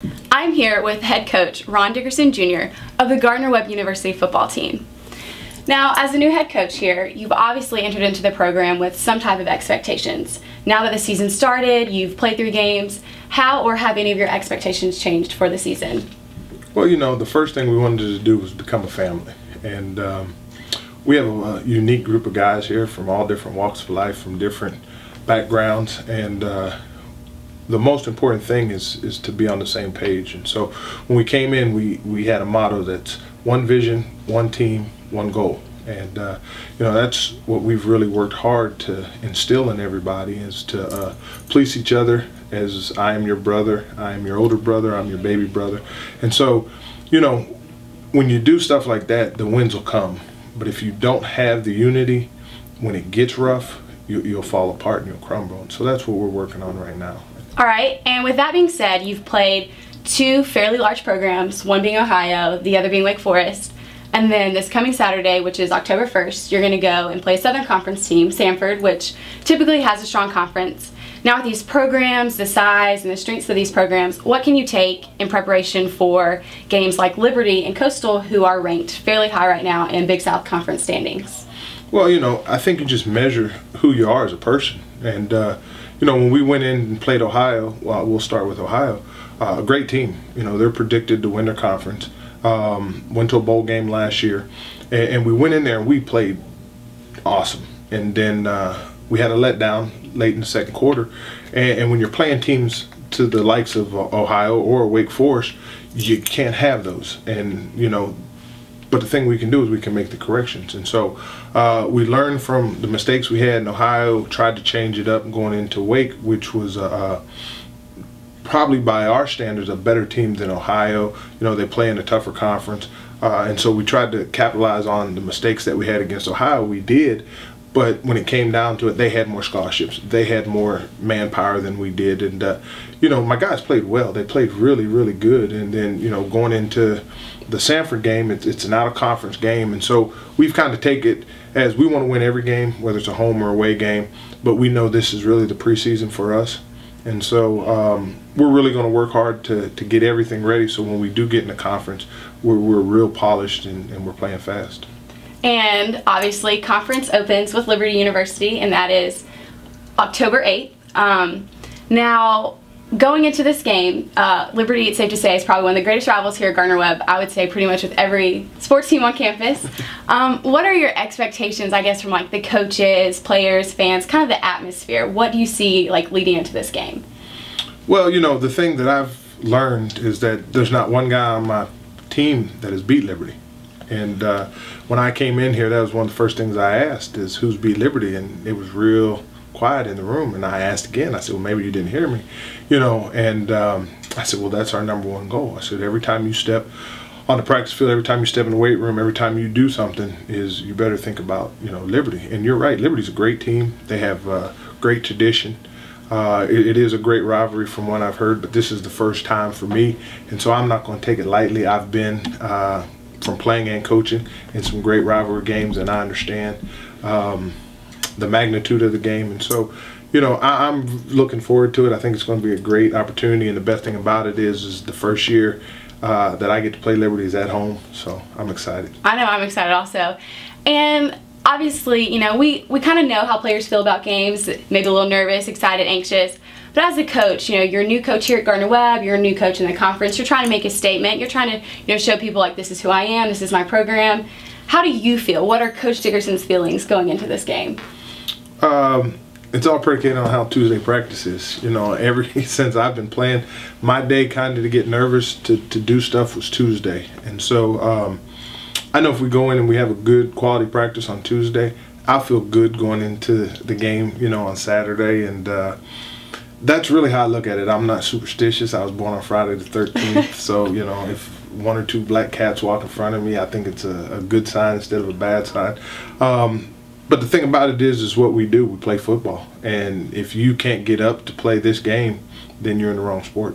I'm here with head coach Ron Dickerson Jr. of the Gardner-Webb University football team. Now, as a new head coach here, you've obviously entered into the program with some type of expectations. Now that the season started, you've played 3 games, how or have any of your expectations changed for the season? Well, the first thing we wanted to do was become a family. And we have a unique group of guys here from all different walks of life, from different backgrounds. And the most important thing is to be on the same page. And so when we came in, we had a motto that's one vision, one team, one goal. And that's what we've really worked hard to instill in everybody, is to please each other, as I am your brother, I am your older brother, I'm your baby brother. And so, when you do stuff like that, the wins will come. But if you don't have the unity, when it gets rough, you'll fall apart and you'll crumble. And so that's what we're working on right now. All right, and with that being said, you've played 2 fairly large programs, one being Ohio, the other being Wake Forest. And then this coming Saturday, which is October 1st, you're going to go and play a Southern Conference team, Samford, which typically has a strong conference. Now with these programs, the size and the strengths of these programs, what can you take in preparation for games like Liberty and Coastal, who are ranked fairly high right now in Big South Conference standings? Well, I think you just measure who you are as a person. And, when we went in and played Ohio, well, we'll start with Ohio, a great team. They're predicted to win their conference. Went to a bowl game last year, and we went in there and we played awesome. And then we had a letdown late in the second quarter. And when you're playing teams to the likes of Ohio or Wake Forest, you can't have those. And, but the thing we can do is we can make the corrections. And so we learned from the mistakes we had in Ohio, tried to change it up going into Wake, which was probably by our standards a better team than Ohio. They play in a tougher conference. And so we tried to capitalize on the mistakes that we had against Ohio. We did. But when it came down to it, they had more scholarships. They had more manpower than we did. And, my guys played well. They played really, really good. And then, going into the Samford game, it's an out-of-conference game. And so we've kind of take it as we want to win every game, whether it's a home or away game. But we know this is really the preseason for us. And so we're really going to work hard to get everything ready so when we do get in the conference, we're real polished and we're playing fast. And obviously conference opens with Liberty University, and that is October 8th. Now, going into this game, Liberty, it's safe to say, is probably one of the greatest rivals here at Gardner-Webb. I would say pretty much with every sports team on campus. What are your expectations, I guess, from like the coaches, players, fans, kind of the atmosphere? What do you see like leading into this game? Well, the thing that I've learned is that there's not one guy on my team that has beat Liberty. And when I came in here, that was one of the first things I asked is who's beat Liberty, and it was real quiet in the room. And I asked again, I said, well, maybe you didn't hear me, and I said, well, that's our #1 goal. I said, every time you step on the practice field, every time you step in the weight room, every time you do something, is you better think about, Liberty. And you're right, Liberty's a great team. They have great tradition. It is a great rivalry from what I've heard, but this is the first time for me, and so I'm not going to take it lightly. I've been from playing and coaching in some great rivalry games, and I understand the magnitude of the game. And so, I'm looking forward to it. I think it's going to be a great opportunity, and the best thing about it is the first year that I get to play Liberty is at home, so I'm excited. I know I'm excited also. And obviously, we kind of know how players feel about games, maybe a little nervous, excited, anxious. But as a coach, you're a new coach here at Gardner-Webb, you're a new coach in the conference, you're trying to make a statement, you're trying to show people like this is who I am, this is my program. How do you feel? What are Coach Dickerson's feelings going into this game? It's all predicated on how Tuesday practice is. Ever since I've been playing, my day kind of to get nervous to do stuff was Tuesday. And so I know if we go in and we have a good quality practice on Tuesday, I'll feel good going into the game, on Saturday. And that's really how I look at it. I'm not superstitious. I was born on Friday the 13th, so if 1 or 2 black cats walk in front of me, I think it's a good sign instead of a bad sign. But the thing about it is what we do. We play football, and if you can't get up to play this game, then you're in the wrong sport.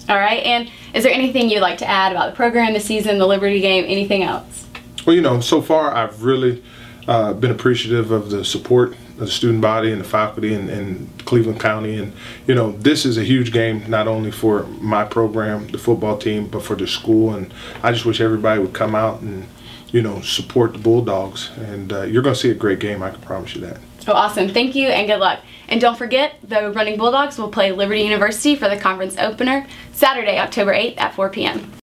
All right, and is there anything you'd like to add about the program, the season, the Liberty game, anything else? Well, so far I've really been appreciative of the support the student body and the faculty and Cleveland County. And, you know, this is a huge game, not only for my program, the football team, but for the school. And I just wish everybody would come out and, you know, support the Bulldogs. And you're going to see a great game, I can promise you that. Oh, awesome. Thank you and good luck. And don't forget, the Running Bulldogs will play Liberty University for the conference opener Saturday, October 8th at 4 p.m.